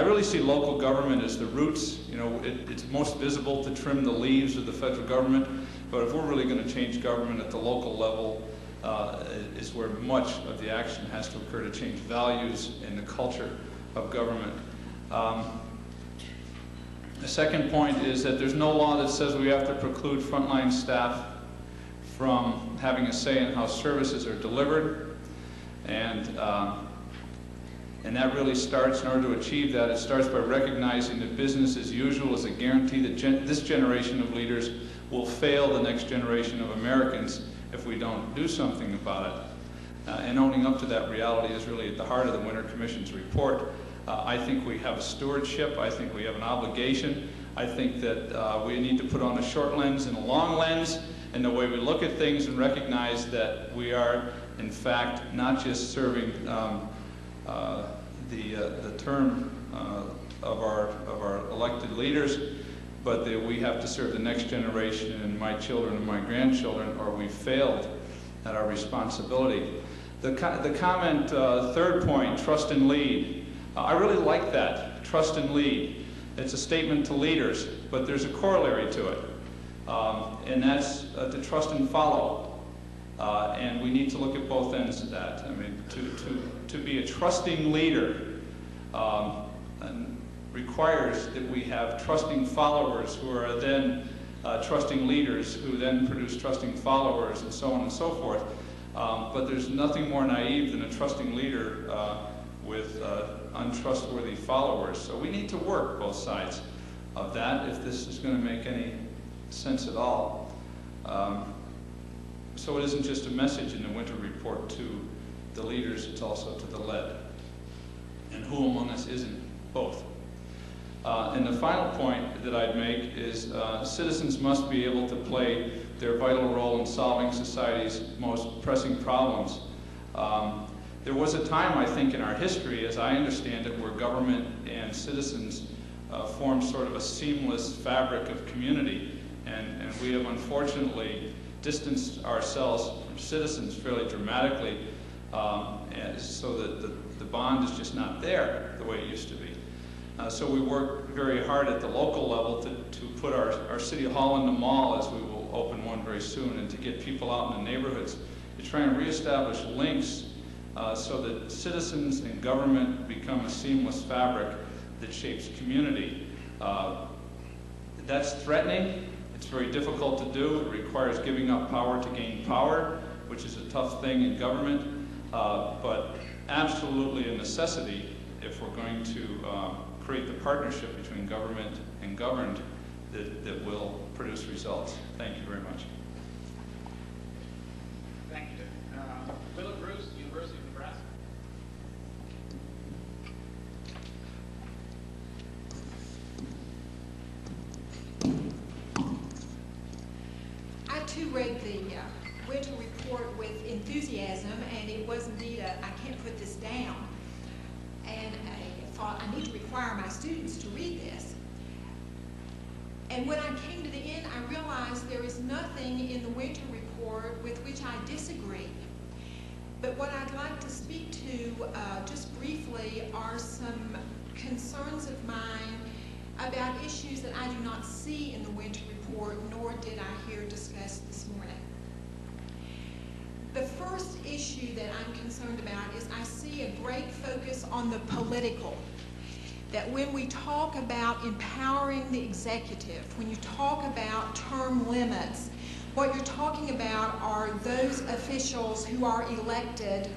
I really see local government as the roots. You know, it's most visible to trim the leaves of the federal government, but if we're really going to change government at the local level, is where much of the action has to occur to change values and the culture of government. The second point is that there's no law that says we have to preclude frontline staff from having a say in how services are delivered, and that really starts, in order to achieve that, it starts by recognizing that business as usual is a guarantee that this generation of leaders will fail the next generation of Americans if we don't do something about it. And owning up to that reality is really at the heart of the Winter Commission's report. I think we have a stewardship. I think we have an obligation. I think that we need to put on a short lens and a long lens in the way we look at things and recognize that we are, in fact, not just serving the term of our elected leaders, but that we have to serve the next generation and my children and my grandchildren, or we've failed at our responsibility. The comment, third point, trust and lead. I really like that, trust and lead. It's a statement to leaders, but there's a corollary to it, and that's to trust and follow. And we need to look at both ends of that. I mean, to be a trusting leader requires that we have trusting followers who are then trusting leaders who then produce trusting followers, and so on and so forth. But there's nothing more naive than a trusting leader with untrustworthy followers. So we need to work both sides of that if this is going to make any sense at all. So it isn't just a message in the Winter Report to the leaders, it's also to the led. And who among us isn't both? And the final point that I'd make is citizens must be able to play their vital role in solving society's most pressing problems. There was a time, I think, in our history, as I understand it, where government and citizens formed sort of a seamless fabric of community, and we have unfortunately distanced ourselves from citizens fairly dramatically, and so that the bond is just not there the way it used to be. So we work very hard at the local level to put our city hall in the mall, as we will open one very soon, and to get people out in the neighborhoods, to try and reestablish links so that citizens and government become a seamless fabric that shapes community. That's threatening. It's very difficult to do. It requires giving up power to gain power, which is a tough thing in government, but absolutely a necessity if we're going to create the partnership between government and governed that will produce results. Thank you very much. Thank you. Philip Bruce, University of Nebraska. I too read the Winter Report with enthusiasm, and it was indeed I can't put this down. And I thought I need to require my students to read this. And when I came to the end, I realized there is nothing in the Winter Report with which I disagree. But what I'd like to speak to just briefly are some concerns of mine about issues that I do not see in the Winter Report, nor did I hear discussed this morning. The first issue that I'm concerned about is I see a great focus on the political. That when we talk about empowering the executive, when you talk about term limits, what you're talking about are those officials who are elected.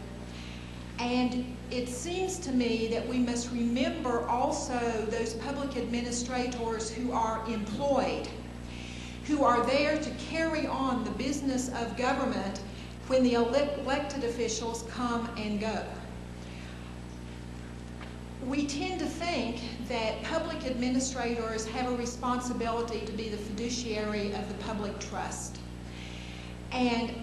And it seems to me that we must remember also those public administrators who are employed, who are there to carry on the business of government when the elected officials come and go. We tend to think that public administrators have a responsibility to be the fiduciary of the public trust. And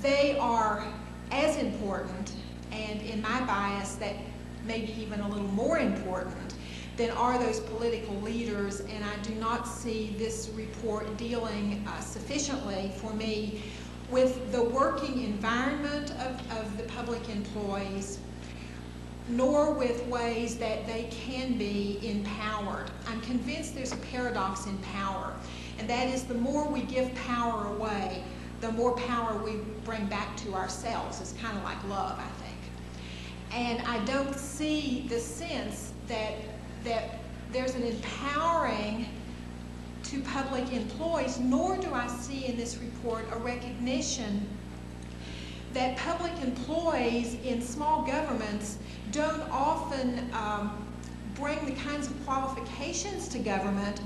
they are as important, and in my bias, that maybe even a little more important than are those political leaders, and I do not see this report dealing sufficiently for me with the working environment of the public employees, nor with ways that they can be empowered. I'm convinced there's a paradox in power, and that is the more we give power away, the more power we bring back to ourselves. It's kind of like love, I think. And I don't see the sense that there's an empowering to public employees, nor do I see in this report a recognition that public employees in small governments don't often bring the kinds of qualifications to government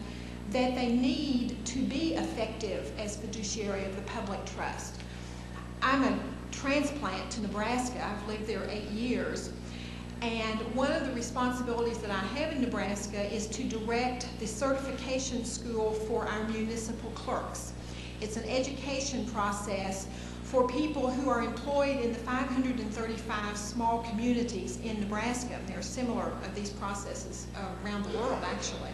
that they need to be effective as fiduciary of the public trust. I'm a transplant to Nebraska. I've lived there 8 years. And one of the responsibilities that I have in Nebraska is to direct the certification school for our municipal clerks. It's an education process for people who are employed in the 535 small communities in Nebraska. There are similar of these processes around the world, actually.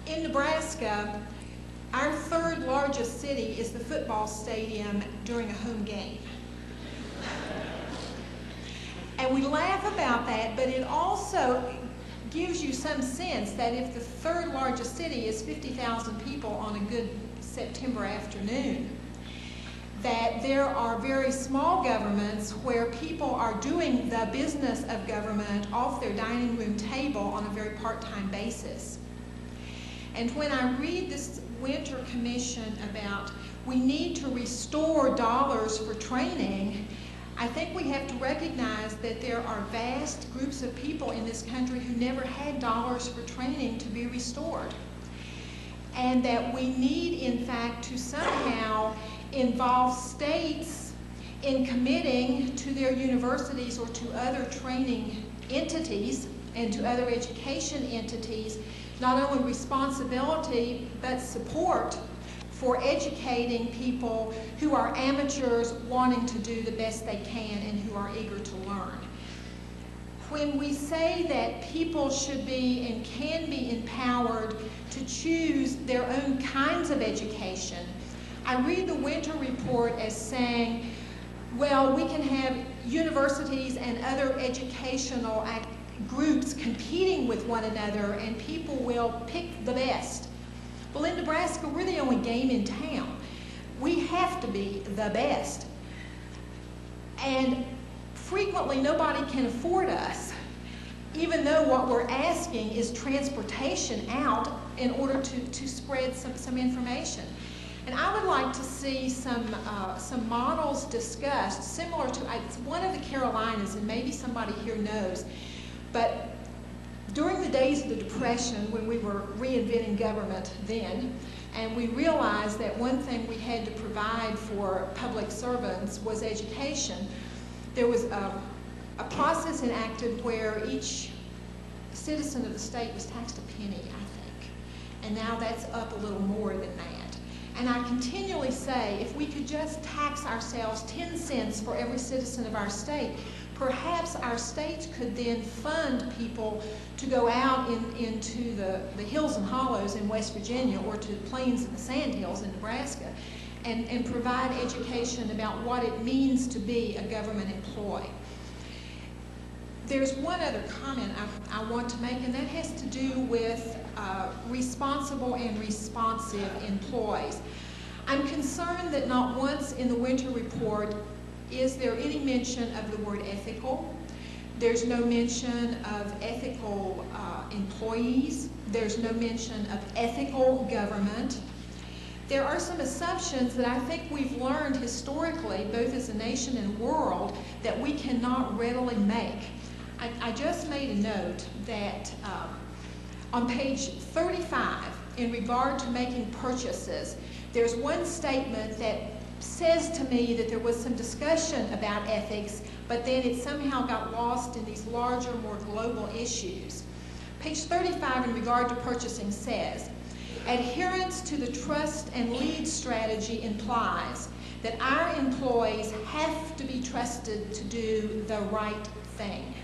In Nebraska, our third largest city is the football stadium during a home game. And we laugh about that, but it also gives you some sense that if the third largest city is 50,000 people on a good September afternoon, that there are very small governments where people are doing the business of government off their dining room table on a very part-time basis. And when I read this Winter Commission about we need to restore dollars for training, I think we have to recognize that there are vast groups of people in this country who never had dollars for training to be restored. And that we need, in fact, to somehow involve states in committing to their universities or to other training entities and to other education entities not only responsibility but support for educating people who are amateurs wanting to do the best they can and who are eager to learn. When we say that people should be and can be empowered to choose their own kinds of education, I read the Winter Report as saying, well, we can have universities and other educational groups competing with one another and people will pick the best. Well, in Nebraska, we're the only game in town. We have to be the best. And frequently, nobody can afford us, even though what we're asking is transportation out in order to spread some information. And I would like to see some models discussed, similar to it's one of the Carolinas, and maybe somebody here knows, but during the days of the Depression, when we were reinventing government then, and we realized that one thing we had to provide for public servants was education, there was a process enacted where each citizen of the state was taxed a penny, I think. And now that's up a little more than that. And I continually say, if we could just tax ourselves 10 cents for every citizen of our state, perhaps our states could then fund people to go out into the hills and hollows in West Virginia or to the plains and the sandhills in Nebraska and provide education about what it means to be a government employee. There's one other comment I want to make, and that has to do with responsible and responsive employees. I'm concerned that not once in the Winter Report is there any mention of the word ethical. There's no mention of ethical employees. There's no mention of ethical government. There are some assumptions that I think we've learned historically, both as a nation and world, that we cannot readily make. I just made a note that on page 35, in regard to making purchases, there's one statement that says to me that there was some discussion about ethics, but then it somehow got lost in these larger, more global issues. Page 35 in regard to purchasing says, adherence to the trust and lead strategy implies that our employees have to be trusted to do the right thing.